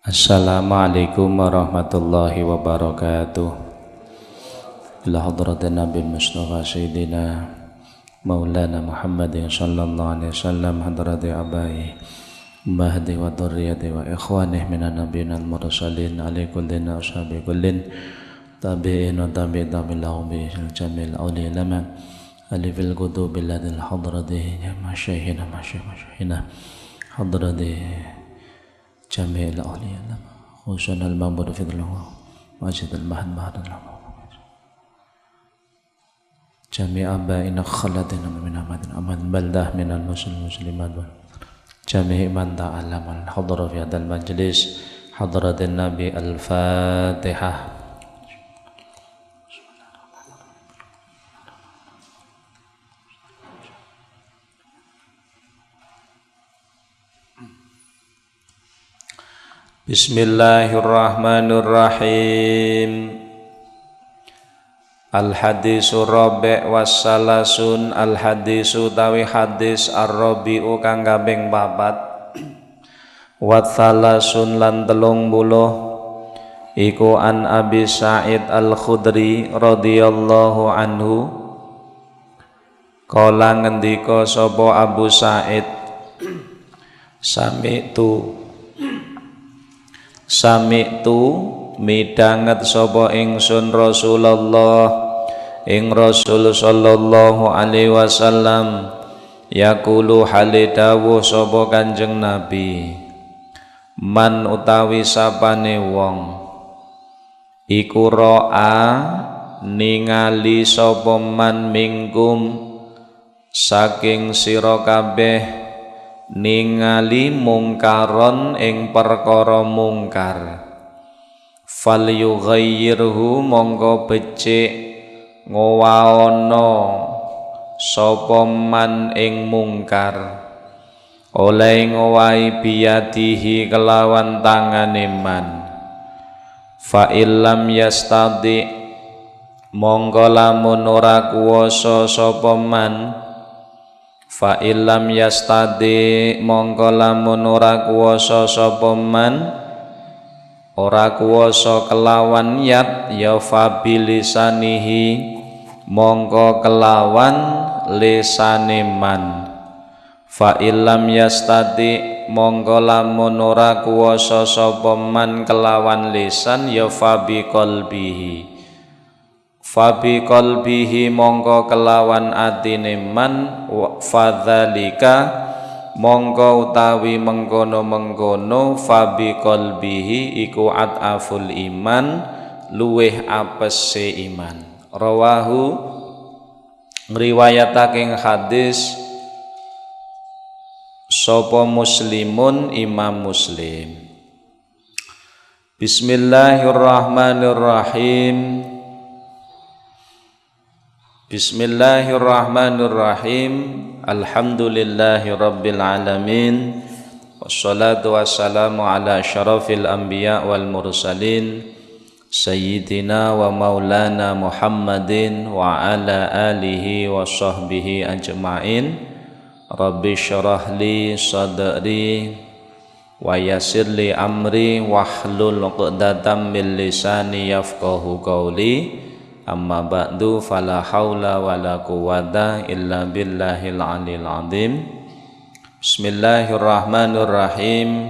Assalamualaikum warahmatullahi wabarakatuh. Ila hadratin Nabi Mustafa Sayyidina Maulana Muhammadin sallallahu alaihi wasallam, hadrati abai mahdi wa dhurriyyati wa ikhwanih minan nabiyyin al-mursalin alaihi kullin wa ashabi kullin tabi'in wa tabi'in lahum bi jamil awliya lama alifil qutubi ladil hadrati ya masyaihina hadrati جميع الأولياء خصوصا المعبود في الله واجد المهد بعد الله جميع آبائنا خلدنا من أمد بلده من المسلمات جميع من تعلم الحضر في هذا المجلس حضرة النبي الفاتحة. Bismillahirrahmanirrahim. Al-hadisu rabi' wassalasun. Al-hadisu tawi hadis ar-rabi'u kang kaping 4 wassalasun lan 30 iku an Abi Sa'id Al-Khudri radhiyallahu anhu kala ngendika sapa Abu Sa'id Sami'tu midanget sapa ingsun Rasulullah ing Rasul sallallahu alaihi wasallam yaqulu halidawuh sapa Kanjeng Nabi man utawi sapane wong iku ra'a ningali sapa man mingkum saking sira kabeh ningali mungkaron ing perkara mungkar fal yughayyirhu mongko becik ngowaono sapa man ing mungkar oleh ngowahi biyadihi kelawan tangane man fa illam yastadi mongko lamun ora kuwasa sapa man fa illam yastadi mongko lamun ora kuwasa sapa man ora kuwasa kelawan yat ya fa bilisanihi mongko kelawan lisane man fa illam yastadi mongko lamun ora kuwasa sapa man kelawan lisan ya fa biqalbihi fabi qalbihi mongko kelawan atine man fadzalika mongko utawi mengkono-mengkono fabi qalbihi iku ataful iman luweh apese iman. Rawahu ngriwayatake hadis sapa Muslimun Imam Muslim. Bismillahirrahmanirrahim. Bismillahirrahmanirrahim. Alhamdulillahi rabbil alamin. Wassalatu wassalamu ala asyrafil anbiya wal mursalin sayyidina wa maulana Muhammadin wa ala alihi wa sahbihi ajma'in. Rabbi syrah li sadri wa yassir li amri wahlul 'uqdatam min lisani yafqahu qawli. Amma ba'du fala haula wala quwwata illa billahil aliyil azim. Bismillahirrahmanirrahim.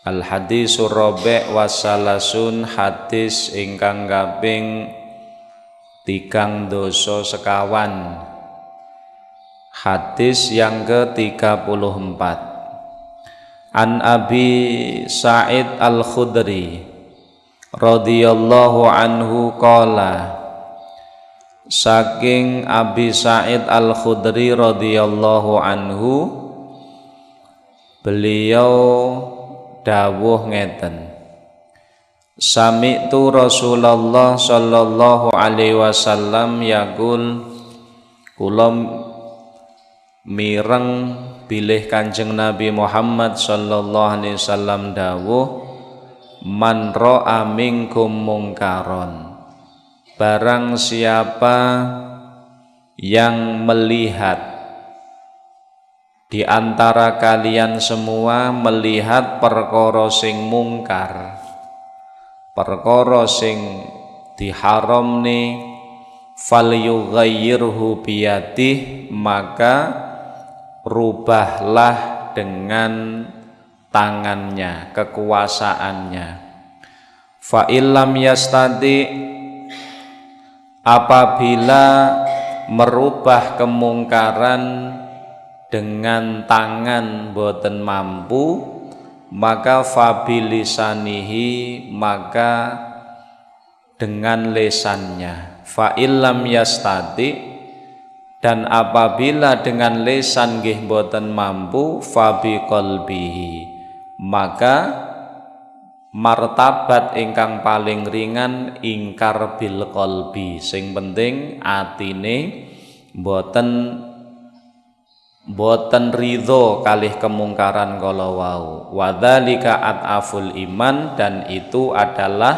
Al hadisur rabi' wassalasun hadis ingkang kaping 32 hadis yang ke-34 An Abi Sa'id Al-Khudri radhiyallahu anhu qala saking Abi Sa'id Al-Khudri radhiyallahu anhu beliau dawuh ngeten sami'tu Rasulullah sallallahu alaihi wasallam yaqul kula mireng bilih Kanjeng Nabi Muhammad sallallahu alaihi wasallam dawuh man ra'a minkum mungkaron barang siapa yang melihat di antara kalian semua melihat perkara sing mungkar, perkara sing diharamne, falyughayyirhu biyadih, maka rubahlah dengan tangannya, kekuasaannya. Fa illam yastati, apabila merubah kemungkaran dengan tangan boten mampu, maka fabilisanihi, maka dengan lesannya. Fa illam yastati, dan apabila dengan lesan nggih boten mampu, fabiqalbihi, maka martabat ingkang paling ringan ingkar bil qalbi, sing penting atine boten ridho kalih kemungkaran kala wau. Wadzalika at'aful iman, dan itu adalah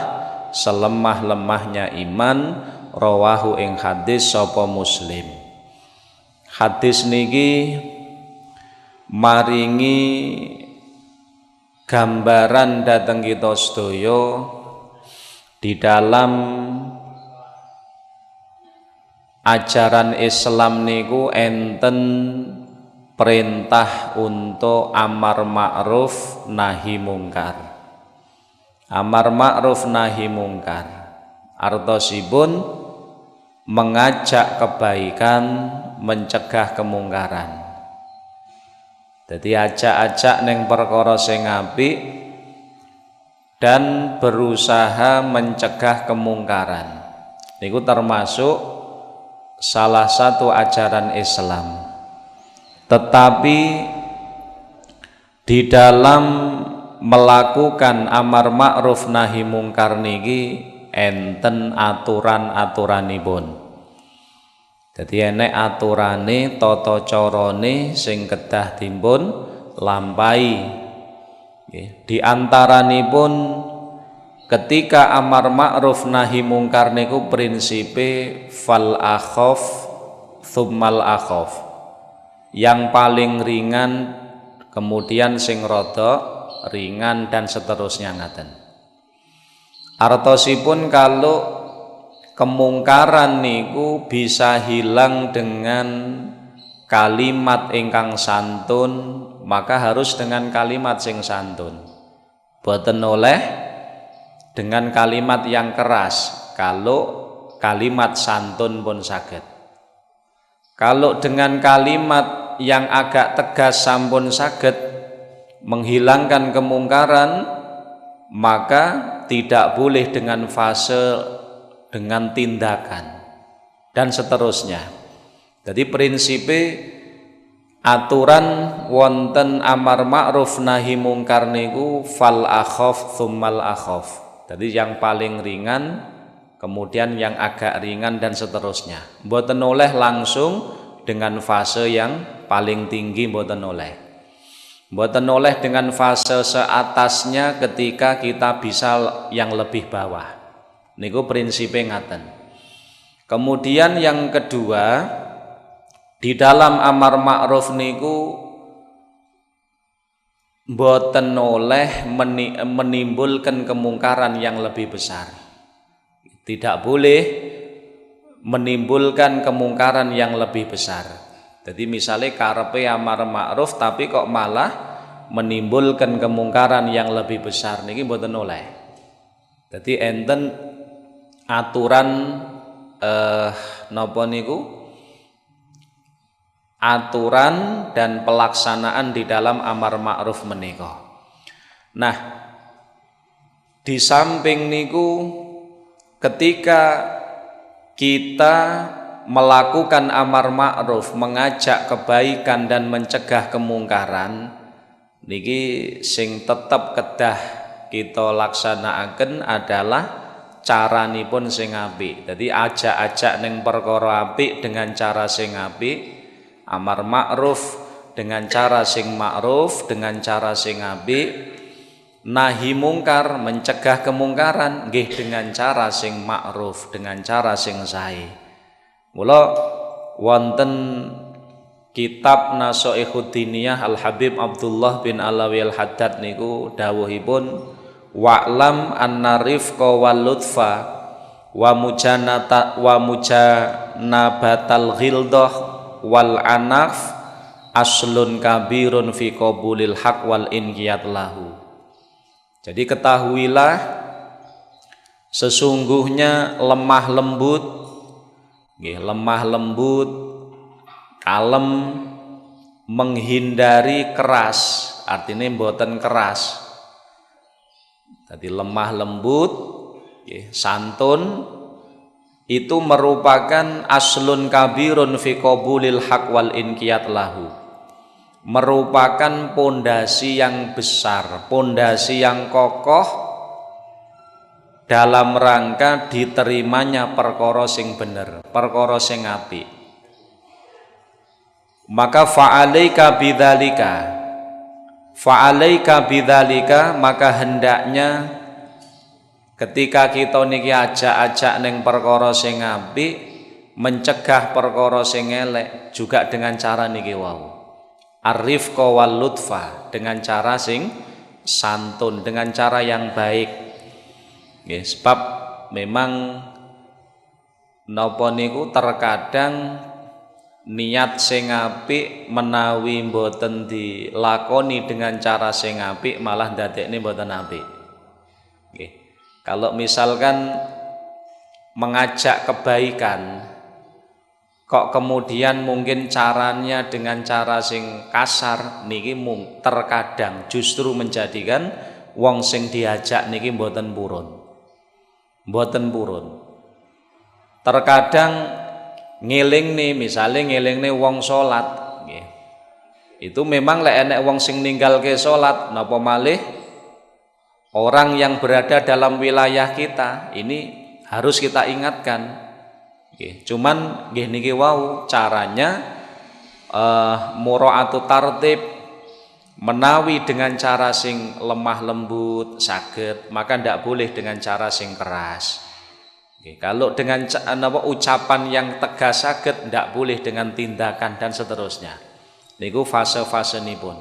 selemah-lemahnya iman. Rawahu ing hadis sapa Muslim. Hadis niki maringi gambaran dhateng kita sedaya di dalam ajaran Islam niku enten perintah untuk amar ma'ruf nahi mungkar. Amar ma'ruf nahi mungkar artosipun mengajak kebaikan, mencegah kemungkaran. Jadi ajak-ajak neng perkara sing apik dan berusaha mencegah kemungkaran. Niku termasuk salah satu ajaran Islam. Tetapi di dalam melakukan amar ma'ruf nahi mungkar niki enten aturan-aturanipun. Jadi enek aturane, tata carane sing kedah dipun lampahi. Di antaranipun ketika amar ma'ruf nahi mungkar niku prinsipe fal akhaf tsummal akhaf. Yang paling ringan kemudian sing rada ringan dan seterusnya ngaten. Artosipun kalau kemungkaran niku bisa hilang dengan kalimat ingkang santun, maka harus dengan kalimat sing santun. Boten oleh dengan kalimat yang keras. Kalau kalimat santun pun saged. Kalau dengan kalimat yang agak tegas sampun saged menghilangkan kemungkaran, maka tidak boleh dengan fase dengan tindakan dan seterusnya. Jadi prinsipe aturan wonten amar ma'ruf nahi mungkar niku fal akhaf tsummal akhaf. Jadi yang paling ringan kemudian yang agak ringan dan seterusnya. Mboten oleh langsung dengan fase yang paling tinggi, mboten oleh. Mboten oleh dengan fase seatasnya ketika kita bisa yang lebih bawah. Niku prinsipnya ngaten. Kemudian yang kedua, di dalam amar ma'ruf niku mboten oleh menimbulkan kemungkaran yang lebih besar. Tidak boleh menimbulkan kemungkaran yang lebih besar. Jadi misalnya karepe amar ma'ruf tapi kok malah menimbulkan kemungkaran yang lebih besar niki mboten oleh. Jadi enten aturan napa niku? Aturan dan pelaksanaan di dalam amar ma'ruf menika. Nah, di samping niku ketika kita melakukan amar ma'ruf, mengajak kebaikan dan mencegah kemungkaran, niki sing tetep kedah kita laksanakaken adalah caranipun sing apik. Dadi ajak-ajak ning perkara apik dengan cara sing apik, amar ma'ruf dengan cara sing ma'ruf, dengan cara sing apik, nahi mungkar mencegah kemungkaran nggih dengan cara sing ma'ruf, dengan cara sing sae. Mula wonten kitab Nasoihud Diniyah Al Habib Abdullah bin Alawi Al Haddad niku dawuhipun wa'lam anna rifqa wal lutfa wa mujanabatal ghildah wal anaf aslun kabirun fi qabulil haq wal inqiyad lahu. Jadi ketahuilah sesungguhnya lemah lembut, kalem, menghindari keras, artinya mboten keras. Jadi lemah lembut, santun itu merupakan aslun kabirun fi qabulil haq wal inqiyad lahu. Merupakan pondasi yang besar, pondasi yang kokoh dalam rangka diterimanya perkara sing bener, perkara sing apik. Maka fa'alaika bidzalika, maka hendaknya ketika kita niki ajak-ajak ning perkara sing apik, mencegah perkara sing elek juga dengan cara niki wau. Ar-rifqa wal lutfa, dengan cara sing santun, dengan cara yang baik. Nggih, sebab memang napa niku terkadang niat sing apik menawi mboten dilakoni dengan cara sing apik malah ndadekne mboten apik. Nggih. Kalau misalkan mengajak kebaikan kok kemudian mungkin caranya dengan cara sing kasar niki terkadang justru menjadikan wong sing diajak niki mboten purun. Terkadang ngelingne, misalnya ngelingne wong salat nggih. Itu memang lek enek wong sing ninggalke salat napa malih orang yang berada dalam wilayah kita ini harus kita ingatkan. Cuman nggih niki wau caranya muraatu tartib, menawi dengan cara sing lemah lembut saged, maka ndak boleh dengan cara sing keras. Kalau dengan ucapan yang tegas saged, ndak boleh dengan tindakan dan seterusnya. Niku fase-fasenipun.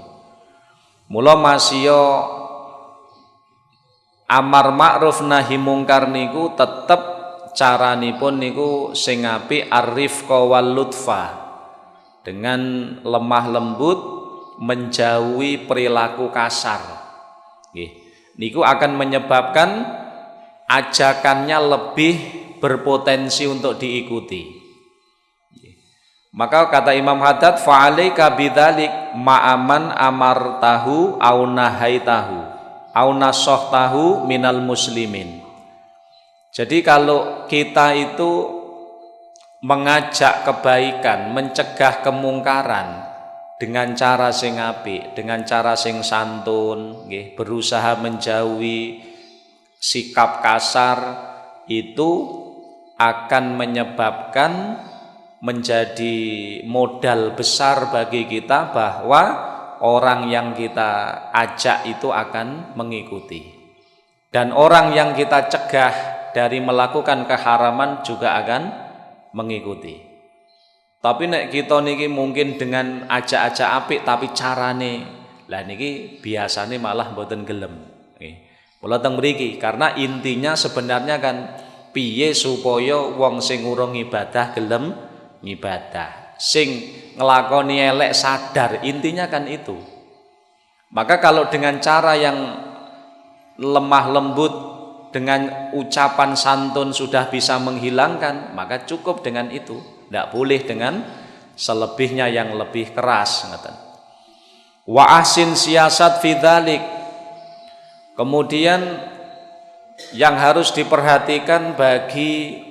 Mula masya amar ma'ruf nahi mungkar niku tetep caranipun niku sing apik ar-rifqa wal lutfa, dengan lemah lembut, menjauhi perilaku kasar. Nggih. Niku akan menyebabkan ajakannya lebih berpotensi untuk diikuti. Maka kata Imam Haddad fa'alaika bidzalik ma'aman amartahu au nahaitahu au nasahtahu minal muslimin. Jadi kalau kita itu mengajak kebaikan, mencegah kemungkaran dengan cara sing apik, dengan cara sing santun, nggih, berusaha menjauhi sikap kasar, itu akan menyebabkan menjadi modal besar bagi kita bahwa orang yang kita ajak itu akan mengikuti, dan orang yang kita cegah dari melakukan keharaman juga akan mengikuti. Tapi nek kita niki mungkin dengan ajak-ajak apik tapi carane lah niki biasane malah mboten gelem. Nggih. Mula teng mriki karena intinya sebenarnya kan piye supaya wong sing urung ibadah gelem ngibadah. Sing nglakoni elek sadar, intinya kan itu. Maka kalau dengan cara yang lemah lembut, dengan ucapan santun sudah bisa menghilangkan, maka cukup dengan itu. Tidak boleh dengan selebihnya yang lebih keras. Wa ahsin siasat fi dzalik. Kemudian yang harus diperhatikan bagi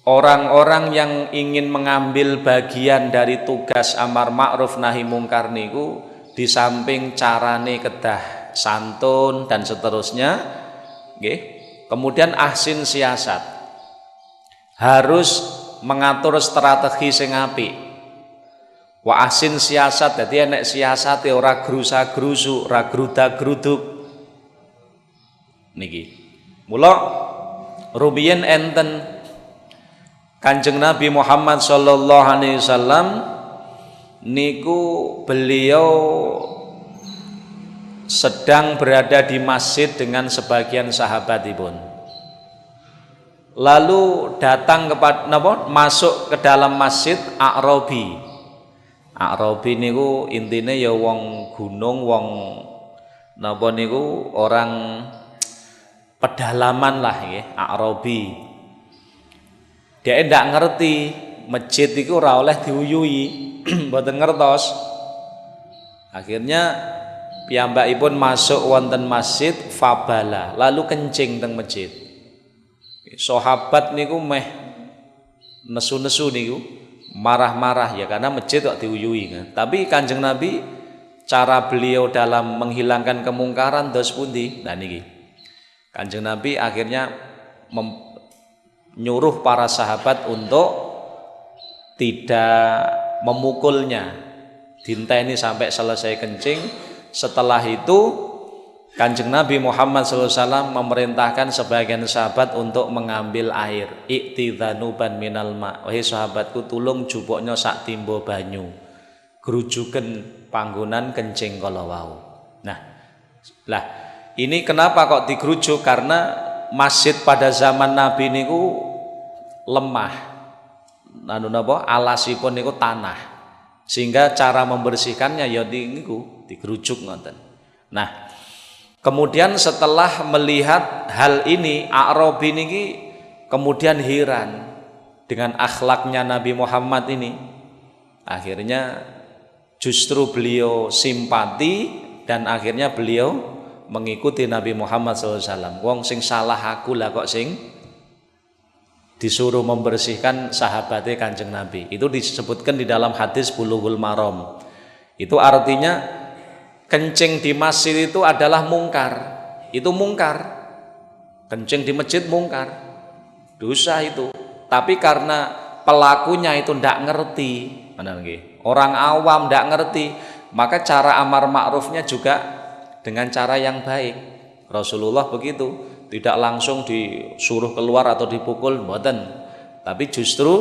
orang-orang yang ingin mengambil bagian dari tugas amar ma'ruf nahi mungkar niku, di samping carane kedah santun dan seterusnya, nggih. Kemudian ahsin siasat, harus mengatur strategi sing apik. Wa ahsin siasat, dadi enek siasate ora grusa-grusu, ora grudak-gruduk. Niki. Mula rumiyin enten Kanjeng Nabi Muhammad sallallahu alaihi wasallam niku beliau sedang berada di masjid dengan sebagian sahabatipun. Lalu datang masuk ke dalam masjid A'rabi. A'rabi niku intine ya wong gunung, wong napa niku orang pedalaman lah nggih, A'rabi. Dia ndak ngerti masjid iku ora oleh diuyui, mboten ngertos. Akhirnya piyambakipun masuk wonten masjid fabala, lalu kencing teng masjid. Sahabat niku meh nesu-nesu niku, marah-marah ya karena masjid kok diuyui kan. Tapi Kanjeng Nabi cara beliau dalam menghilangkan kemungkaran dos pundi? Nah niki. Kanjeng Nabi akhirnya nyuruh para sahabat untuk tidak memukulnya, dinteni sampai selesai kencing. Setelah itu Kanjeng Nabi Muhammad SAW memerintahkan sebagian sahabat untuk mengambil air. Iktidhanuban minal ma. Wahai sahabatku, tulung jupuknya sak timbo banyu, grujuken panggonan kencing kala wau. Nah, lah ini kenapa kok digrujuk? Karena masjid pada zaman Nabi niku lemah, alasipun niku tanah, sehingga cara membersihkannya ya niku digrujuk ngoten. Nah, kemudian setelah melihat hal ini, A'rabi niki kemudian heran dengan akhlaknya Nabi Muhammad ini. Akhirnya justru beliau simpati dan akhirnya beliau mengikuti Nabi Muhammad SAW. Wong sing salah aku lah kok sing disuruh membersihkan sahabatnya Kanjeng Nabi. Itu disebutkan di dalam hadis Bulughul Maram. Itu artinya kencing di masjid itu adalah mungkar. Itu mungkar. Kencing di masjid mungkar, dosa itu. Tapi karena pelakunya itu ndak ngerti, orang awam ndak ngerti, maka cara amar ma'rufnya juga dengan cara yang baik. Rasulullah begitu, tidak langsung disuruh keluar atau dipukul, mboten. Tapi justru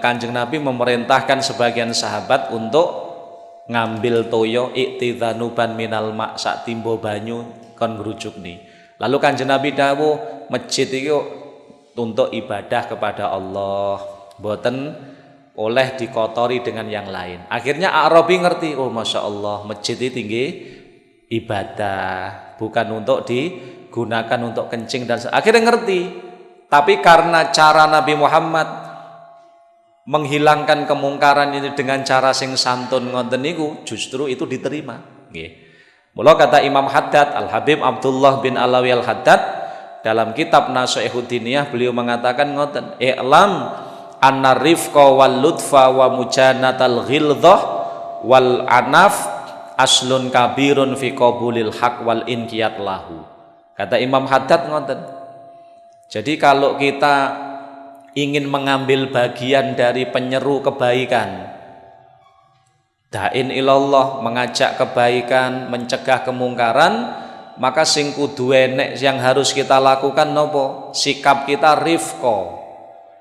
Kanjeng Nabi memerintahkan sebagian sahabat untuk ngambil toyo iktidhanuban minal ma, sak timbo banyu kon ngrujuk nih. Lalu Kanjeng Nabi dawuh, masjid itu untuk ibadah kepada Allah, mboten oleh dikotori dengan yang lain. Akhirnya A'rabi ngerti, oh masya Allah, masjid ini tinggi ibadah, bukan untuk digunakan untuk kencing dan akhirnya ngerti. Tapi karena cara Nabi Muhammad menghilangkan kemungkaran ini dengan cara sing santun ngoten niku, justru itu diterima. Nggih. Mula kata Imam Haddad, Al Habib Abdullah bin Alawi Al Haddad dalam kitab Nasihatud Diniyah, beliau mengatakan ngoten, i'lam anna rifqa wal lutfa wa mujanatal ghildzah wal anaf aslun kabirun fi qabulil haq wal inqiyat lahu. Kata Imam Haddad ngoten. Jadi kalau kita ingin mengambil bagian dari penyeru kebaikan, da'in ilallah, mengajak kebaikan, mencegah kemungkaran, maka sing kudu enek yang harus kita lakukan nopo? Sikap kita rifqa.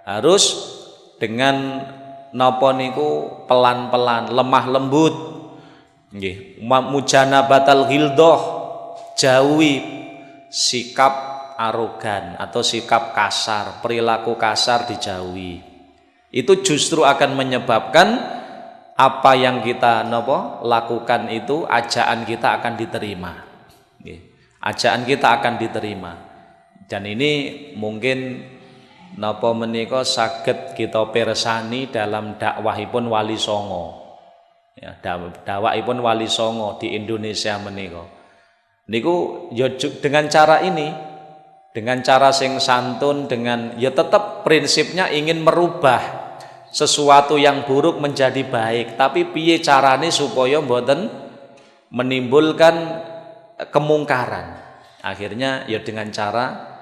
Harus dengan napa niku pelan-pelan, lemah lembut. Nggih, mujanabatal ghildzah, jauhi sikap arogan atau sikap kasar, perilaku kasar dijauhi. Itu justru akan menyebabkan apa yang kita lakukan itu, ajaan kita akan diterima. Nggih, ajaan kita akan diterima. Dan ini mungkin napa menika saged kita pirsani dalam dakwahipun Wali Songo. Ya, dakwahipun Wali Songo di Indonesia menika. Niku ya dengan cara ini, dengan cara sing santun, dengan ya tetap prinsipnya ingin merubah sesuatu yang buruk menjadi baik, tapi piye carane supaya mboten menimbulkan kemungkaran. Akhirnya ya dengan cara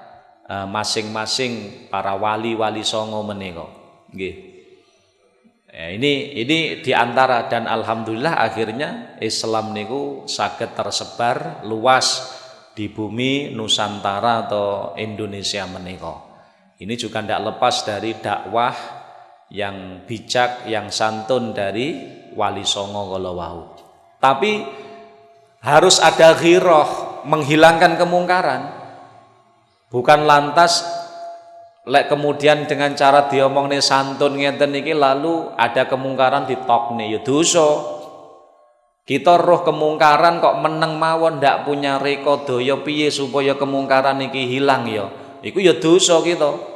masing-masing para wali-wali songo menika. Nggih. Ya, ini diantara, dan alhamdulillah akhirnya Islam niku saged tersebar luas di bumi Nusantara atau Indonesia menika. Ini juga tidak lepas dari dakwah yang bijak, yang santun dari Wali Songo kalau wau. Tapi harus ada ghirah, menghilangkan kemungkaran. Bukan lantas lek kemudian dengan cara diomongne santun ngeten iki lalu ada kemungkaran ditokne ya dosa. Kita roh kemungkaran kok meneng mawon ndak punya reka daya piye supaya kemungkaran iki hilang ya. Iku ya dosa kita.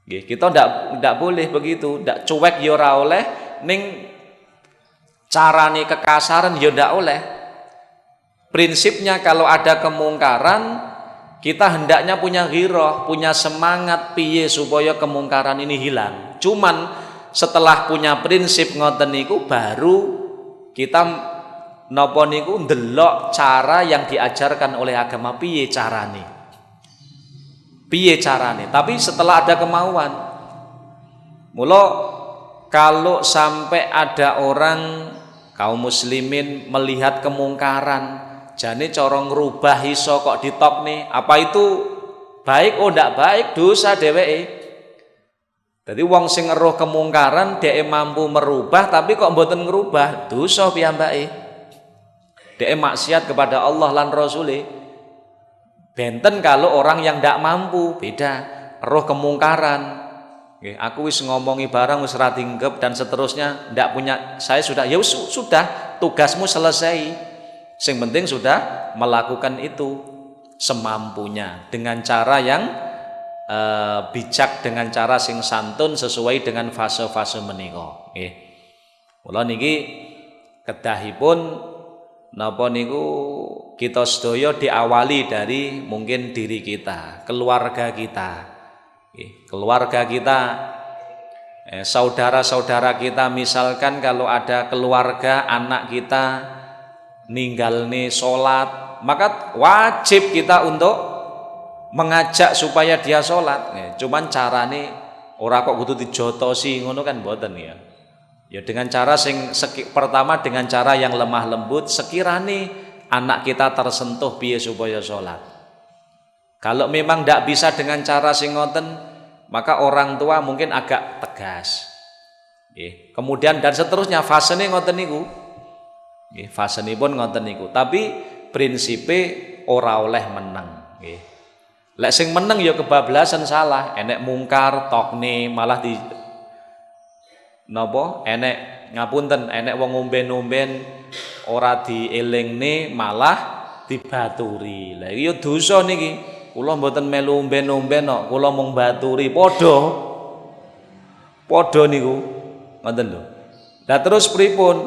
Nggih, kita ndak boleh begitu, ndak cuek ya ora oleh, ning carane kekasaran ya ndak oleh. Prinsipnya kalau ada kemungkaran kita hendaknya punya ghirah, punya semangat piye supaya kemungkaran ini hilang. Cuman setelah punya prinsip ngoten niku baru kita napa niku ndelok cara yang diajarkan oleh agama piye carane. Piye carane? Tapi setelah ada kemauan. Mula kalau sampai ada orang kaum muslimin melihat kemungkaran, jane cara ngrubah iso kok ditokne, apa itu baik? Oh ndak baik, dosa dheweke. Jadi wong sing ngeruh kemungkaran dhek mampu merubah tapi kok mboten ngerubah, dosa piyambake. Dhek maksiat kepada Allah lan Rasule. Benten kalau orang yang ndak mampu, beda. Roh kemungkaran. Nggih, aku wis ngomongi barang wis ra tinggep dan seterusnya, ndak punya, saya sudah ya sudah, tugasmu selesai. Sing penting sudah melakukan itu semampunya dengan cara yang bijak, dengan cara sing santun sesuai dengan fase-fase menika. Nggih. Mula niki kedahipun napa niku kita sedaya diawali dari mungkin diri kita, keluarga kita. Nggih, keluarga kita, saudara-saudara kita, misalkan kalau ada keluarga anak kita ninggalne salat, maka wajib kita untuk mengajak supaya dia sholat. Cuman carane ora kok kudu dijotosi ngono kan mboten ya. Ya dengan cara pertama dengan cara yang lemah lembut, sekirane anak kita tersentuh piye supaya sholat. Kalau memang tidak bisa dengan cara sing ngoten, maka orang tua mungkin agak tegas. Kemudian dan seterusnya fasene ngoten niku. Fasenipun ngoten niku. Tapi prinsipe ora oleh meneng. Lek sing meneng ya kebablasan salah, enek mungkar tokne malah di napa enek ngapunten enek wong ngomben-omben ora dielingne malah dibaturi. Lah iki ya dosa niki. Kula mboten melu omben-omben kok, kula mung baturi padha niku. Ngoten lho. Lah terus pripun?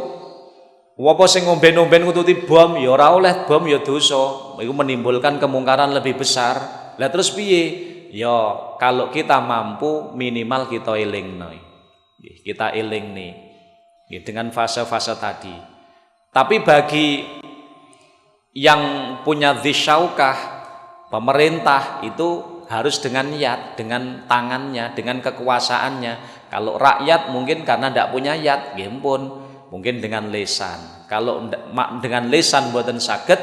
Apa sing ngomben-omben ngututi bom ya ora oleh, bom ya dosa. Iku menimbulkan kemungkaran lebih besar. Lah terus piye? Ya kalau kita mampu minimal kita elingno. Kita elingne dengan fase-fase tadi. Tapi bagi yang punya dzisyaukah, pemerintah itu harus dengan niat, dengan tangannya, dengan kekuasaannya. Kalau rakyat mungkin karena tidak punya yat, mungkin dengan lesan. Kalau dengan lesan mboten saged,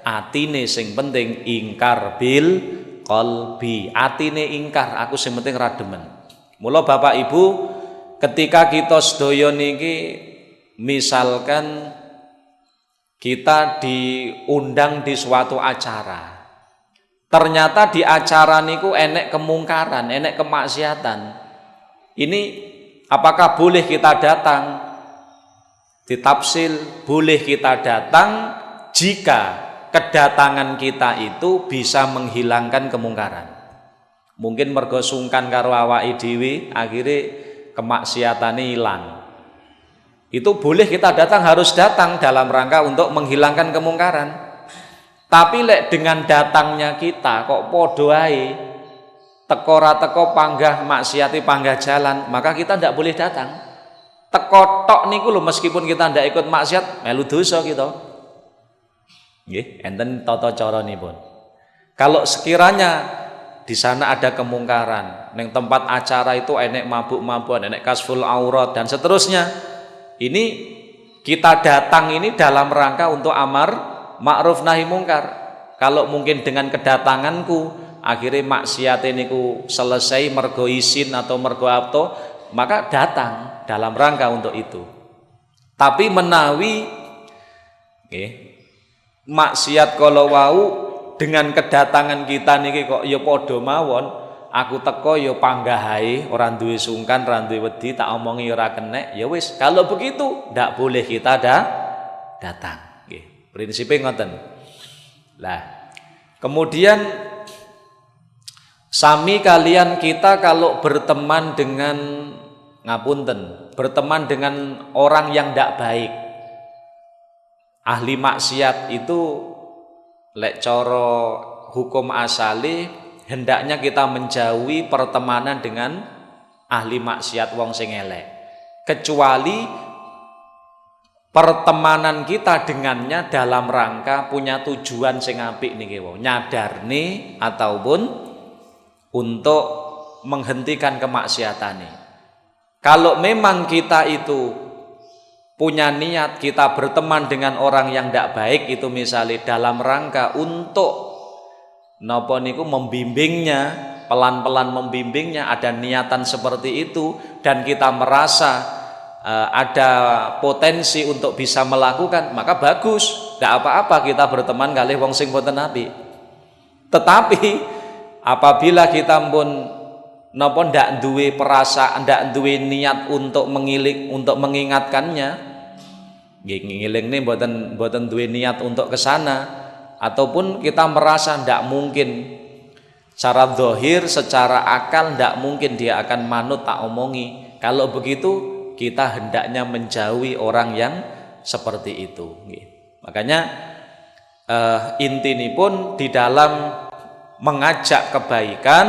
atine sing penting ingkar bil qalbi, atine ingkar, aku sing penting ra demen. Mula Bapak Ibu, ketika kita sedaya niki misalkan kita diundang di suatu acara, ternyata di acara niku enek kemungkaran, enek kemaksiatan. Ini apakah boleh kita datang? Ditafsil, boleh kita datang jika kedatangan kita itu bisa menghilangkan kemungkaran. Mungkin mergo sungkan karo awake dhewe akhire kemaksiatane ilang. Itu boleh kita datang, harus datang dalam rangka untuk menghilangkan kemungkaran. Tapi lek dengan datangnya kita kok padha ae teko ra teko panggah maksiati panggah jalan, maka kita ndak boleh datang. Teko tok niku lho, meskipun kita ndak ikut maksiat melu dosa kita. Nggih, enten tata caranipun. Kalau sekiranya di sana ada kemungkaran, neng tempat acara itu enek mabuk-mabukan, enek kasful aurat dan seterusnya. Ini kita datang ini dalam rangka untuk amar ma'ruf nahi mungkar. Kalau mungkin dengan kedatanganku akhirnya maksiat niku selesai mergo isin atau mergo apa, maka datang dalam rangka untuk itu. Tapi menawi maksiat kalau wau dengan kedatangan kita niki kok ya padha mawon, aku teko ya panggahae, ora duwe sungkan, ora duwe wedi, tak omongi ora kenek, ya wis. Kalau begitu ndak boleh kita datang. Nggih, prinsipe ngoten. Lah, kemudian sami kalian kita kalau berteman dengan ngapunten, berteman dengan orang yang ndak baik, ahli maksiat itu lek cara hukum asali hendaknya kita menjauhi pertemanan dengan ahli maksiat wong sing elek, kecuali pertemanan kita dengannya dalam rangka punya tujuan sing apik niki wong, nyadarne ataupun untuk menghentikan kemaksiatane. Kalau memang kita itu punya niat kita berteman dengan orang yang tidak baik, itu misalnya dalam rangka untuk napa niku membimbingnya, pelan-pelan membimbingnya, ada niatan seperti itu dan kita merasa ada potensi untuk bisa melakukan, maka bagus, tidak apa-apa kita berteman kalih wong sing boten apik. Tetapi apabila kita pun napa ndak duwe perasaan, ndak duwe niat untuk mengingatkannya, ngiling nih boten duwe niat untuk kesana, ataupun kita merasa ndak mungkin secara zahir, secara akal ndak mungkin dia akan manut tak omongi, kalau begitu kita hendaknya menjauhi orang yang seperti itu. Makanya inti pun di dalam mengajak kebaikan,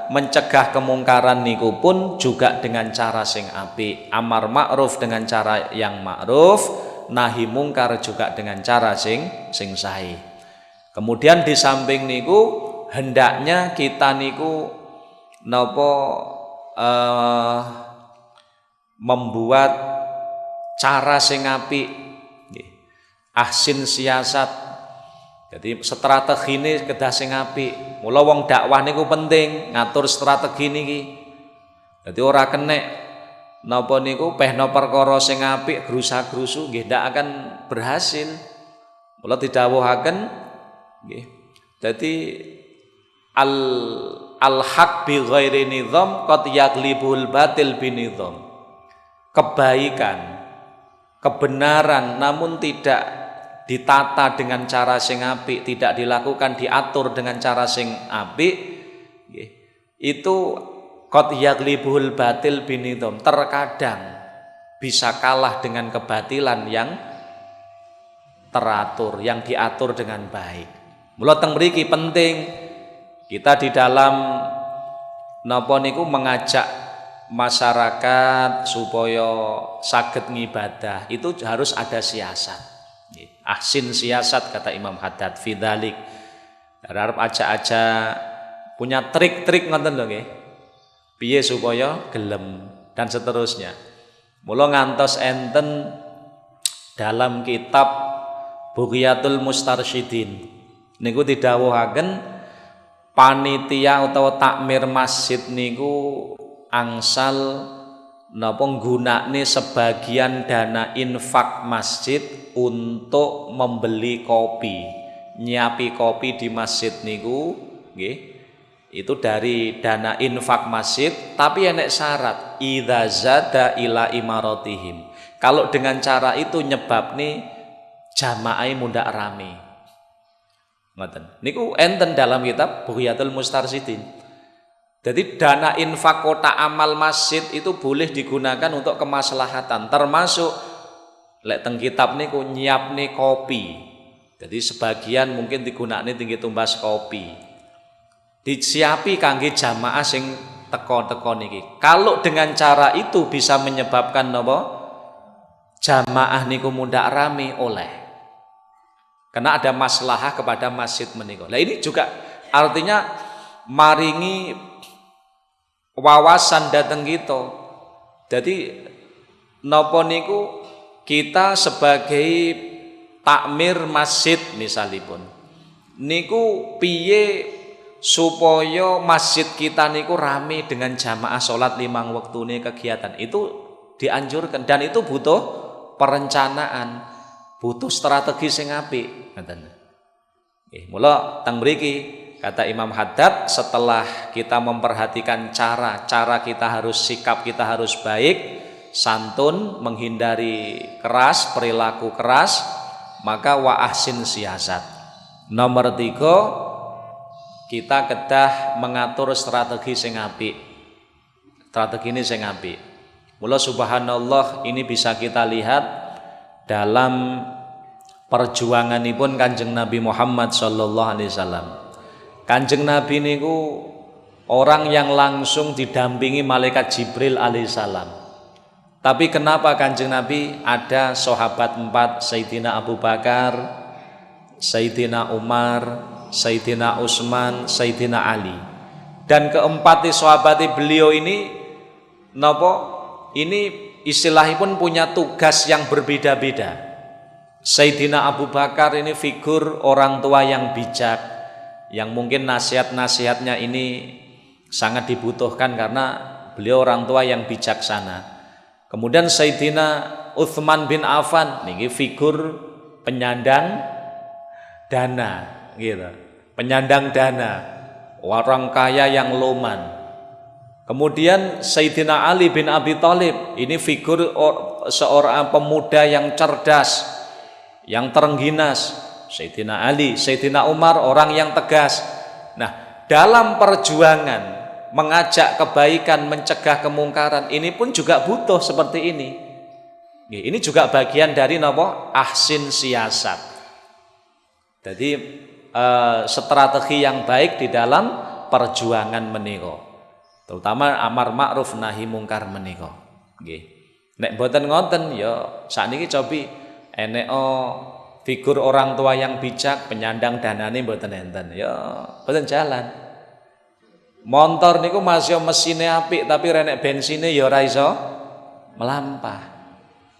mencegah kemungkaran niku pun juga dengan cara sing apik, amar ma'ruf dengan cara yang ma'ruf, nahi mungkar juga dengan cara sing sae. Kemudian di samping niku hendaknya kita niku napa membuat cara sing apik, ahsin siasat. Jadi strategi ini kedah sing apik. Mula wong dakwah niku penting ngatur strategi niki. Jadi ora kenek napa niku pehno perkara sing apik grusa-grusu nggih ndak akan berhasil. Mula didhawuhaken nggih. Dadi al haq bi ghairi nizam qad yaglibul batil bi nizam. Kebaikan, kebenaran namun tidak ditata dengan cara sing apik, tidak dilakukan diatur dengan cara sing apik, itu qad yaglibul batil binidham, terkadang bisa kalah dengan kebatilan yang teratur, yang diatur dengan baik. Mula teng mriki penting kita di dalam napa niku mengajak masyarakat supaya saged ngibadah, itu harus ada siasat. Ahsin siasat kata Imam Haddad fidzalik. Arep aja punya trik-trik ngoten lho nggih. Piye supaya gelem dan seterusnya. Mula ngantos enten dalam kitab Bughiyatul Mustarsyidin niku didhawuhaken panitia utawa takmir masjid niku angsal napa nggunakne sebagian dana infak masjid untuk membeli kopi, nyiapi kopi di masjid niku nggih. Itu dari dana infak masjid, tapi enek syarat idza zada ila imaratihim. Kalau dengan cara itu nyebabne jamaah mundak rame. Ngoten. Niku enten dalam kitab Bughiyatul Mustarsyidin. Jadi dana infak kotak amal masjid itu boleh digunakan untuk kemaslahatan, termasuk lek teng kitab niku nyiapne kopi. Jadi sebagian mungkin digunakne tinggi tumbas kopi. Disiapi kangge jamaah sing teko-teko niki. Kalau dengan cara itu bisa menyebabkan napa? Jamaah niku mundak rame oleh. Karena ada maslahah kepada masjid menika. Lah ini juga artinya maringi wawasan dateng kita. Jadi napa niku kita sebagai takmir masjid misalipun niku piye supaya masjid kita niku rame dengan jamaah sholat 5 waktune kegiatan. Itu dianjurkan dan itu butuh perencanaan, butuh strategi sing apik, ngoten. Nggih, mula teng mriki kata Imam Haddad, setelah kita memperhatikan cara kita harus sikap kita harus baik, santun, menghindari keras, perilaku keras, maka wa ahsin siasat. Nomor 3, kita kedah mengatur strategi sing apik. Strategi ini sing apik. Mula subhanallah, ini bisa kita lihat dalam perjuanganipun Kanjeng Nabi Muhammad sallallahu alaihi wasallam. Kanjeng Nabi niku orang yang langsung didampingi malaikat Jibril alaihissalam. Tapi kenapa Kanjeng Nabi ada sahabat 4, Sayyidina Abu Bakar, Sayyidina Umar, Sayyidina Utsman, Sayyidina Ali. Dan keempat sahabat beliau ini napa? Ini istilahipun punya tugas yang berbeda-beda. Sayyidina Abu Bakar ini figur orang tua yang bijak, yang mungkin nasihat-nasihatnya ini sangat dibutuhkan karena beliau orang tua yang bijaksana. Kemudian Sayyidina Utsman bin Affan niki figur penyandang dana gitu. Penyandang dana, orang kaya yang loman. Kemudian Sayyidina Ali bin Abi Thalib ini figur seorang pemuda yang cerdas, yang terengginas. Sayyidina Ali, Sayyidina Umar orang yang tegas. Nah, dalam perjuangan mengajak kebaikan, mencegah kemungkaran, ini pun juga butuh seperti ini. Ini juga bagian dari napa? Ahsin siasat. Jadi strategi yang baik di dalam perjuangan menika. Terutama amar ma'ruf nahi mungkar menika. Nggih. Nek mboten ngoten ya sakniki cobi enek figur orang tua yang bijak, penyandang danane mboten enten, ya mboten jalan. Montor niku masih mesine apik tapi renek bensine ya ora iso melampah.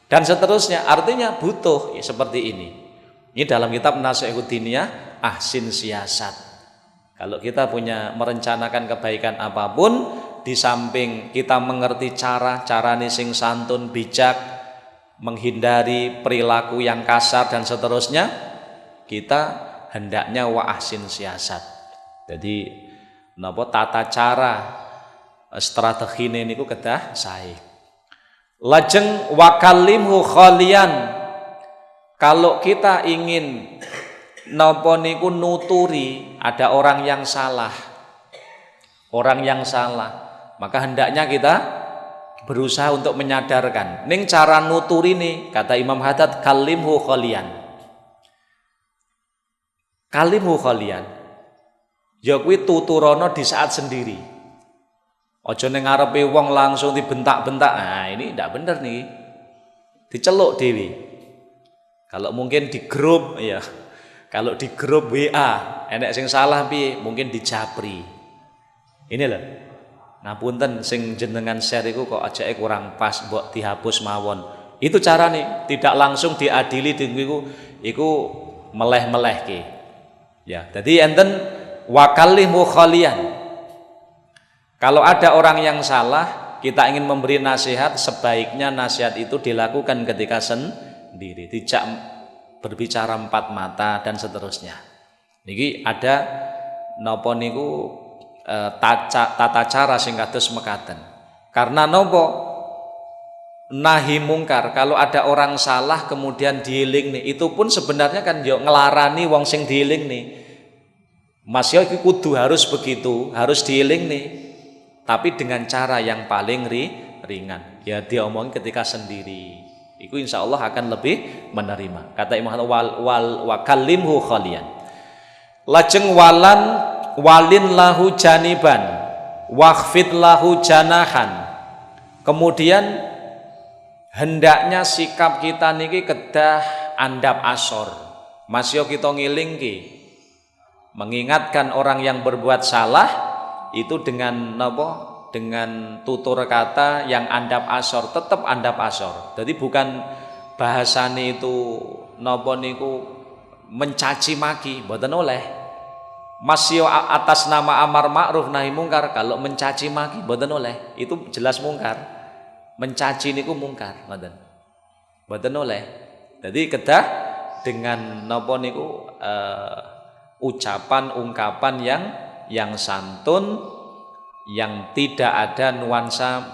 Dan seterusnya, artinya butuh ya, seperti ini. Ini dalam kitab Nasihatul Diniyah, ahsin siasat. Kalau kita punya merencanakan kebaikan apapun, di samping kita mengerti carane sing santun, bijak, menghindari perilaku yang kasar dan seterusnya, kita hendaknya wa ahsin siasat. Jadi napa tata cara strategi niku kedah sae. Lajeng wakalimhu khalian. Kalau kita ingin napa niku nuturi ada orang yang salah, maka hendaknya kita berusaha untuk menyadarkan. Ning cara nuturi nih, kata Imam Haddad, kalimhu khalian. Kalimhu khalian. Ya kuwi tuturono di saat sendiri. Aja ning ngarepe wong langsung dibentak-bentak. Nah, ini ndak bener nih. Diceluk dewi. Kalau mungkin di grup ya. Kalau di grup WA, enek sing salah piye? Mungkin dijapri. Ini loh. Ngapunten sing jenengan share iku kok ajake kurang pas, mbok dihapus mawon. Itu carane, tidak langsung diadili iku meleh-melehke. Ya, jadi enten wakallimu khalian. Kalau ada orang yang salah, kita ingin memberi nasihat, sebaiknya nasihat itu dilakukan ketika sendiri, tidak berbicara empat mata dan seterusnya. Niki ada napa niku tata cara sing kados mekaten. Karena nopo nahi mungkar, kalau ada orang salah kemudian dieling nih, itu pun sebenarnya kan yo ngelarani wong sing dieling nih. Mas yo iki kudu harus begitu, harus dieling nih. Tapi dengan cara yang paling ringan. Ya diomongin ketika sendiri. Iku insya Allah akan lebih menerima. Kata Imam wa kalimhu khalian. Lajeng walin lahu janiban wakhfid lahu janahan. Kemudian hendaknya sikap kita niki kedah andap asor. Masya kita ngilingki, mengingatkan orang yang berbuat salah itu dengan napa? Dengan tutur kata yang andap asor, tetap andap asor. Jadi bukan bahasane itu napa niku mencaci maki, mboten oleh. masih atas nama amar ma'ruf nahi mungkar, kalau mencaci maki mboten oleh, itu jelas mungkar. Mencaci niku mungkar, mboten oleh. Jadi kedah dengan napa niku ucapan ungkapan yang santun, yang tidak ada nuansa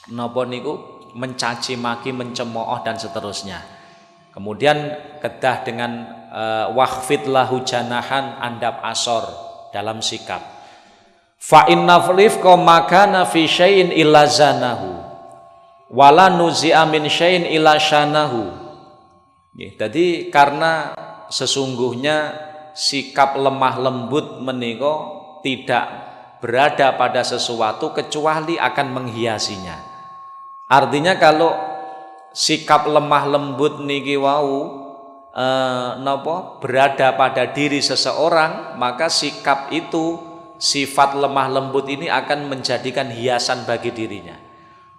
napa niku mencaci maki, mencemooh dan seterusnya. Kemudian kedah dengan wahfid lahu janahan andap asor dalam sikap. Fa inna rifqa makana fi syai'in illa zanahu wala nuzi'a min syai'in illa syanahu. Jadi karena sesungguhnya sikap lemah lembut menika tidak berada pada sesuatu kecuali akan menghiasinya. Artinya kalau sikap lemah lembut niki wau berada pada diri seseorang, maka sikap itu, sifat lemah lembut ini akan menjadikan hiasan bagi dirinya.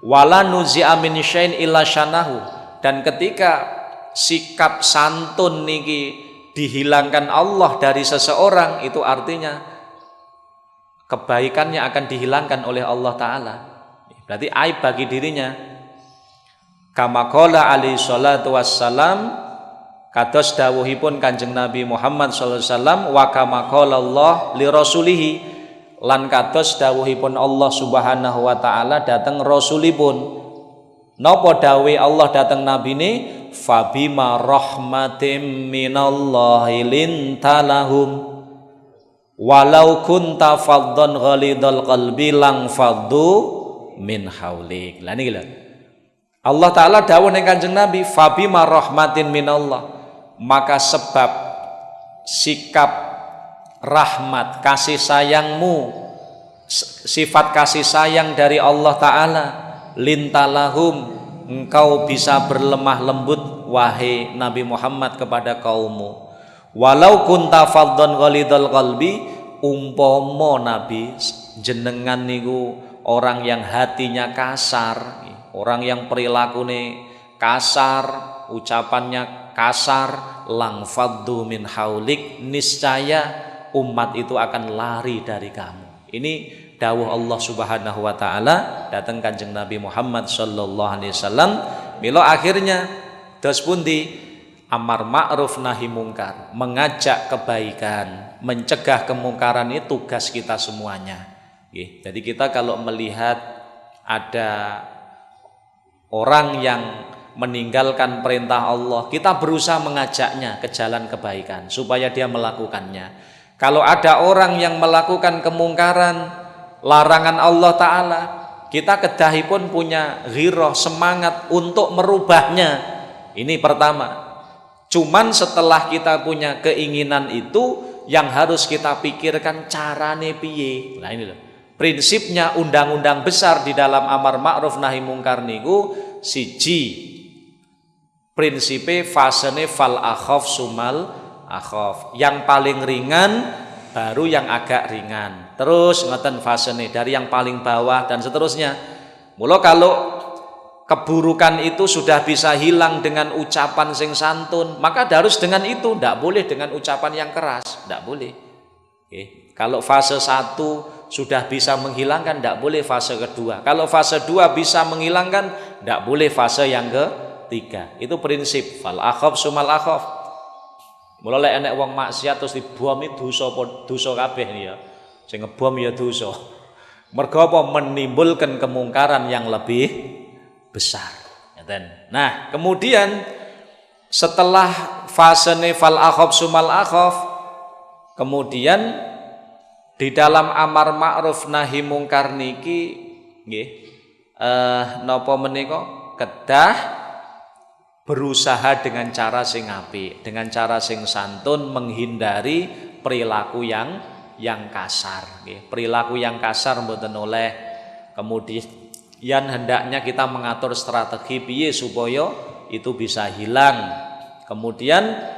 Wala nuzi'a min syai'in illa syanahu, dan ketika sikap santun niki dihilangkan Allah dari seseorang, itu artinya kebaikannya akan dihilangkan oleh Allah Ta'ala. Berarti aib bagi dirinya. Kama qala alaihi salatu wassalam, kados dawuhipun Kanjeng Nabi Muhammad sallallahu alaihi wasallam, wa kama qala Allah li rasulihi, lan kados dawuhipun Allah Subhanahu wa taala dateng rasulipun. Napa dawuhe Allah dateng nabine? Fabima rahmatim minallahi lintalahum walau kunta faddan ghalidul qalbi lang faddu min haulik. Lah niki lho. Allah Ta'ala dawuh ning Kanjeng Nabi, fabima rahmatin minallah, maka sebab sikap rahmat, kasih sayangmu, sifat kasih sayang dari Allah Ta'ala, lintalahum, engkau bisa berlemah lembut wahai Nabi Muhammad kepada kaummu. Walau kunta faddan ghalidul qalbi, umpama Nabi jenengan niku orang yang hatinya kasar, orang yang perilakunya kasar, ucapannya kasar, lang faddu min haulik, niscaya umat itu akan lari dari kamu. Ini dawuh Allah Subhanahu wa taala datang Kanjeng Nabi Muhammad sallallahu alaihi wasallam. Mila akhirnya dos pundi? Amar ma'ruf nahi mungkar, mengajak kebaikan, mencegah kemungkaran, itu tugas kita semuanya. Jadi kita kalau melihat ada orang yang meninggalkan perintah Allah, kita berusaha mengajaknya ke jalan kebaikan supaya dia melakukannya. Kalau ada orang yang melakukan kemungkaran, larangan Allah Ta'ala, kita kedahipun punya ghirah, semangat untuk merubahnya. Ini pertama. Cuman setelah kita punya keinginan itu, yang harus kita pikirkan carane piye. Nah ini loh. Prinsipnya undang-undang besar di dalam amar ma'ruf nahi mungkar niku siji, prinsipe fasene fal akhaf sumal akhaf, yang paling ringan baru yang agak ringan, terus ngoten fasene dari yang paling bawah dan seterusnya. Mula kalau keburukan itu sudah bisa hilang dengan ucapan sing santun, maka harus dengan itu, ndak boleh dengan ucapan yang keras, ndak boleh. Kalau fase 1 sudah bisa menghilangkan, ndak boleh fase kedua. Kalau fase 2 bisa menghilangkan, ndak boleh fase yang ketiga. Itu prinsip fal akhaf sumal akhaf. Mula lek enek wong maksiat terus dibom itu dosa kabeh ya. Sing ngebom ya dosa. Mergo apa? Menimbulkan kemungkaran yang lebih besar. Nah, kemudian setelah fasene fal akhaf sumal akhaf, kemudian di dalam amar ma'ruf nahi mungkar niki nggih napa menika kedah berusaha dengan cara sing apik, dengan cara sing santun, menghindari perilaku yang kasar nggih. Perilaku yang kasar mboten oleh. Kemudian hendaknya kita mengatur strategi piye supaya itu bisa hilang. Kemudian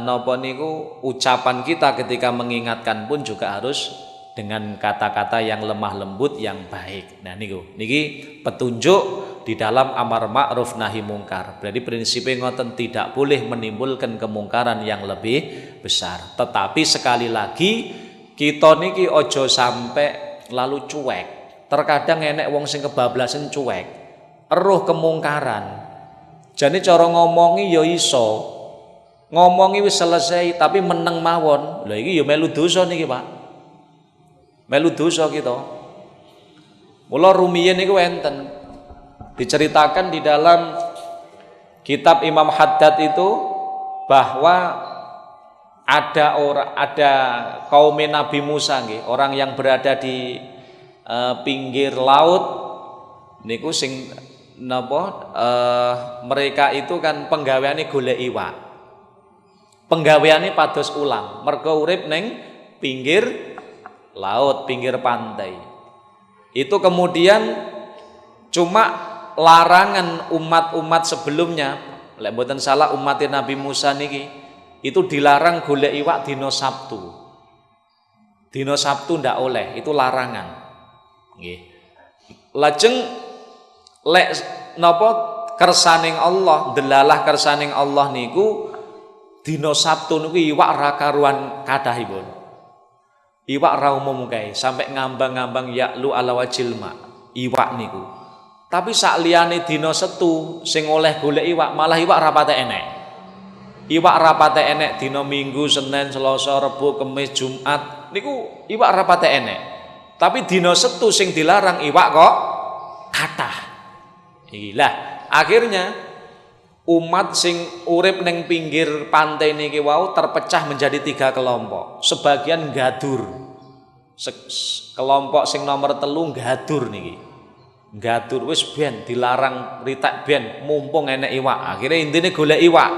napa niku ucapan kita ketika mengingatkan pun juga harus dengan kata-kata yang lemah lembut yang baik. Nah niki petunjuk di dalam amar ma'ruf nahi mungkar. Berarti prinsipnya ngoten, tidak boleh menimbulkan kemungkaran yang lebih besar. Tetapi sekali lagi kita niki ojo sampai lalu cuek. Terkadang enek wong sing kebablasan cuek, eruh kemungkaran. Jadi cara ngomongi ya iso, ngomongi wis selesai tapi meneng mawon. Lha iki ya melu dosa niki, Pak. Melu dosa kita. Mula rumiyin niku enten diceritakan di dalam kitab Imam Haddad itu bahwa ada kaum Nabi Musa nggih, orang yang berada di pinggir laut niku sing napa mereka itu kan penggaweane golek iwak. Penggaweane pados ulam, mergo urip ning pinggir laut, pinggir pantai. Itu kemudian cuma larangan umat-umat sebelumnya, lek mboten salah umat Nabi Musa niki itu dilarang golek iwak dina Sabtu. Dina Sabtu ndak oleh, itu larangan. Nggih. Lajeng lek napa kersaning Allah, delalah kersaning Allah niku dina Sabtu niku iwak ra karuan kathahipun. Iwak ra umum kae, sampai ngambang-ngambang ya'lu ala wajil ma. Iwak niku. Tapi sak liyane dina Setu sing oleh golek iwak, malah iwak ra pate enek. Iwak ra pate enek dina Minggu, Senin, Selasa, Rebo, Kamis, Jumat niku iwak ra pate enek. Tapi dina Setu sing dilarang iwak kok kathah. Ilah, akhirnya umat sing urip ning pinggir pantai niki wau terpecah menjadi 3 kelompok. Sebagian gadur. Kelompok sing nomor 3 gadur niki. Gadur wis ben dilarang ritak ben mumpung enek iwak. Akhirnya intine golek iwak.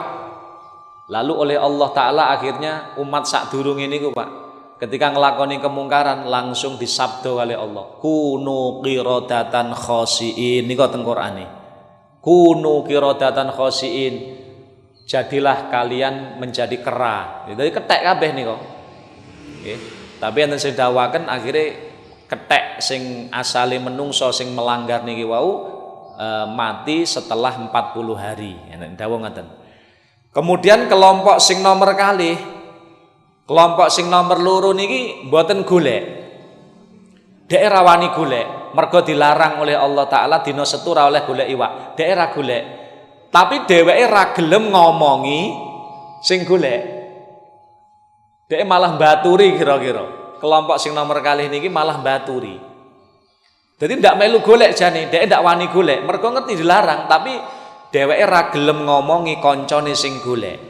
Lalu oleh Allah Ta'ala akhirnya umat sakdurunge niku Pak, ketika ngelakoni kemungkaran langsung disabda oleh Allah, kunu qiradatan khasiin. Niku teng Qur'ane. Kunu qiradatan khasiin. Jadilah kalian menjadi kera. Jadi ketek kabeh niku. Nggih. Tapi enten sing dawaken akhirnya ketek sing asale menungso sing melanggar niki wau mati setelah 40 hari. Enten dawuh ngoten. Kemudian kelompok sing nomor kalih, kelompok sing nomor 2 niki mboten golek. Dhek ora wani golek, mergo dilarang oleh Allah Ta'ala dina Setu ora oleh golek iwak. Dhek ora golek. Tapi dheweke ora gelem ngomongi sing golek. Dhek malah baturi kira-kira. Kelompok sing nomor kalih niki malah baturi. Jadi ndak melu golek jane, dhek ndak wani golek, mergo ngerti dilarang, tapi dheweke ra gelem ngomongi kancane sing golek.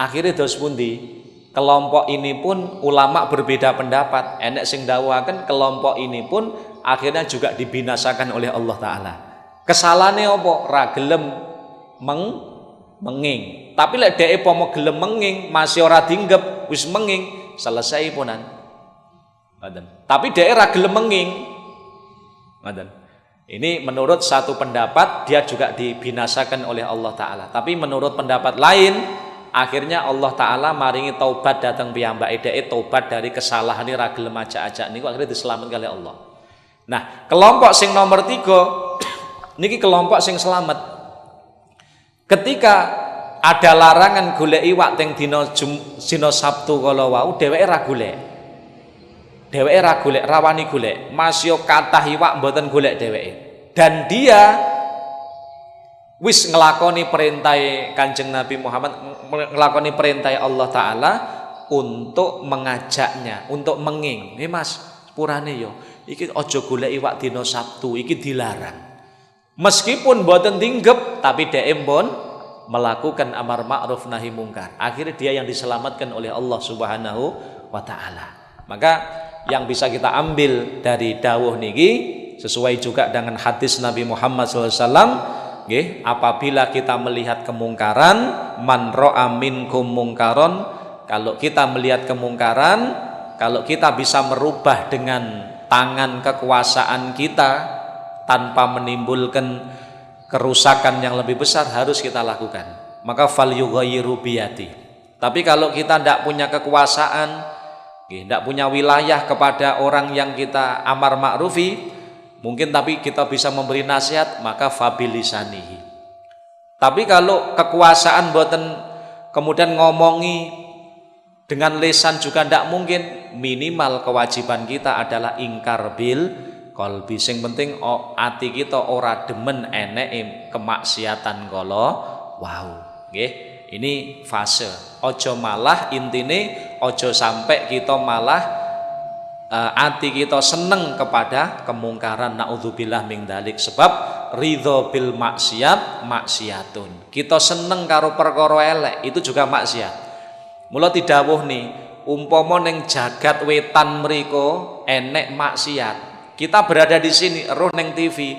Akhire dos pundi? Kelompok ini pun ulama berbeda pendapat. Enek sing dawuhaken kelompok ini pun akhirnya juga dibinasakan oleh Allah Ta'ala. Kesalahane apa? Ra gelem menging. Tapi lek dhek pomo gelem menging, masih ora dinggep, wis menging, selesai punan. Tapi daerah gelem menging. Ini menurut satu pendapat dia juga dibinasakan oleh Allah Ta'ala. Tapi menurut pendapat lain akhirnya Allah Ta'ala maringi taubat datang piyambake dhek taubat dari kesalahan ra gelem ajak-ajak niku akhirnya diselamatkan oleh Allah. Nah, kelompok sing nomor 3 niki kelompok sing selamat. Ketika ada larangan golek iwak teng dina Sabtu kala wau dheweke ra golek. Dheweke ra golek, rawani golek, masya kathah iwak mboten golek dheweke. Dan dia wis nglakoni perintah Kanjeng Nabi Muhammad, nglakoni perintah Allah Ta'ala untuk mengajaknya, untuk menging. Mas, purane yo, iki aja golek iwak dina Sabtu, iki dilarang. Meskipun mboten tinggep, tapi dhek pun melakukan amar ma'ruf nahi mungkar. Akhirnya dia yang diselamatkan oleh Allah Subhanahu wa Ta'ala. Maka yang bisa kita ambil dari dawuh niki sesuai juga dengan hadis Nabi Muhammad SAW, apabila kita melihat kemungkaran, man ra'a minkum mungkaron, kalau kita melihat kemungkaran, kalau kita bisa merubah dengan tangan kekuasaan kita tanpa menimbulkan kerusakan yang lebih besar, harus kita lakukan. Maka fal yughayyiru biyadi. Tapi kalau kita tidak punya kekuasaan, tidak punya wilayah kepada orang yang kita amar ma'rufi, Mungkin tapi kita bisa memberi nasihat, maka fabilisanihi. Tapi kalau kekuasaan boten kemudian ngomongi dengan lisan juga ndak mungkin, minimal kewajiban kita adalah ingkar bil qalbi. Sing penting ati kita ora demen enek kemaksiatan kala wau. Nggih. Ini fase. Ojo malah intine ojo sampai kita malah ati kita seneng kepada kemungkaran, naudzubillah min dzalik. Sebab ridho bil maksiat maksiatun. Kita seneng karo perkara elek itu juga maksiat. Mula didhawuh nih, umpama ning jagat wetan mriko enek maksiat. Kita berada di sini roh ning TV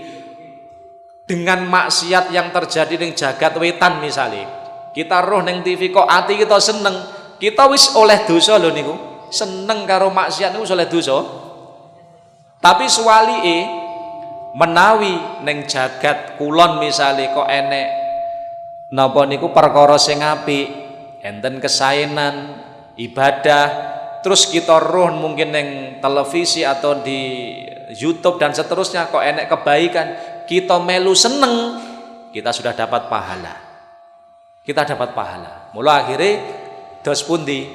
dengan maksiat yang terjadi ning jagat wetan misalnya. Kita roh neng TV kok ati kita seneng, kita wis oleh dosa lho niku. Seneng karo maksiat niku oleh dosa. Tapi suwalike menawi neng jagat kulon misale kok enek napa niku perkara sing apik, enten kesaenan, ibadah, terus kita roh mungkin neng televisi atau di YouTube dan seterusnya kok enek kebaikan, kita melu seneng, kita sudah dapat pahala. Kita dapat pahala. Mula akhirnya dos pundi?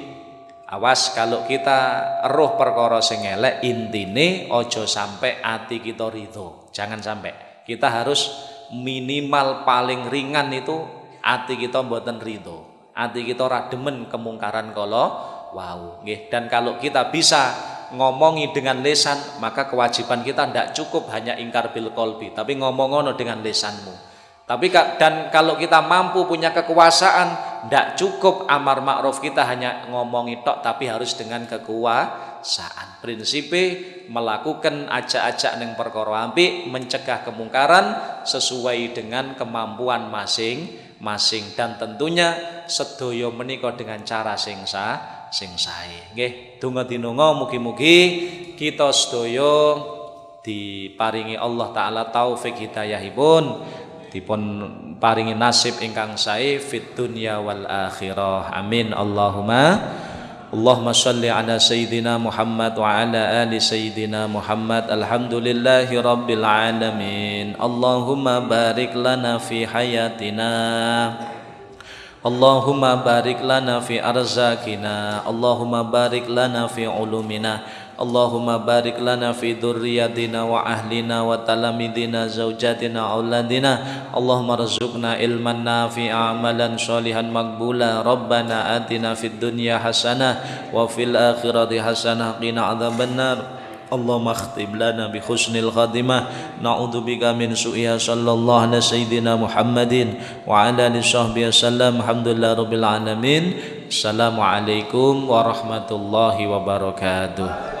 Awas kalau kita roh perkara sing elek, intine ojo sampai ati kita ridho. Jangan sampai. Kita harus minimal paling ringan itu ati kita mboten ridho. Ati kita ora demen kemungkaran kala wau. Nggih. Dan kalau kita bisa ngomongi dengan lisan, maka kewajiban kita ndak cukup hanya ingkar bil qalbi, tapi ngomong dengan lisanmu. Tapi dan kalau kita mampu punya kekuasaan, tidak cukup amar ma'ruf kita hanya ngomongi tok, tapi harus dengan kekuasaan. Prinsipnya melakukan ajak-ajak ning perkara apik, mencegah kemungkaran sesuai dengan kemampuan masing-masing, dan tentunya sedaya menika dengan cara sing sae. Nggih, donga dinonga mugi-mugi kita sedaya diparingi Allah taala taufik hidayahipun, dipun paringi nasib ingkang sae fit dunya wal akhirah. Amin. Allahumma sholli ala sayyidina Muhammad wa ala ali sayyidina Muhammad. Alhamdulillahi rabbil alamin. Allahumma barik lana fi hayatina, Allahumma barik lana fi arzakina, Allahumma barik lana fi ulumina, Allahumma barik lana fi dzurriyyatina wa ahlina wa talamidina zaujatina auladina. Allahumma rzuqna ilman nafi'a amalan sholihan maqbula. Rabbana atina fid dunya hasanah wa fil akhirati hasanah qina adzabannar. Allahumma akhtib lana bi husnil khatimah. Na'udzubika min su'iha. Sallallahu ala sayyidina Muhammadin wa ala alihi sahbihi wasallam. Alhamdulillah rabbil alamin. Assalamualaikum warahmatullahi wabarakatuh.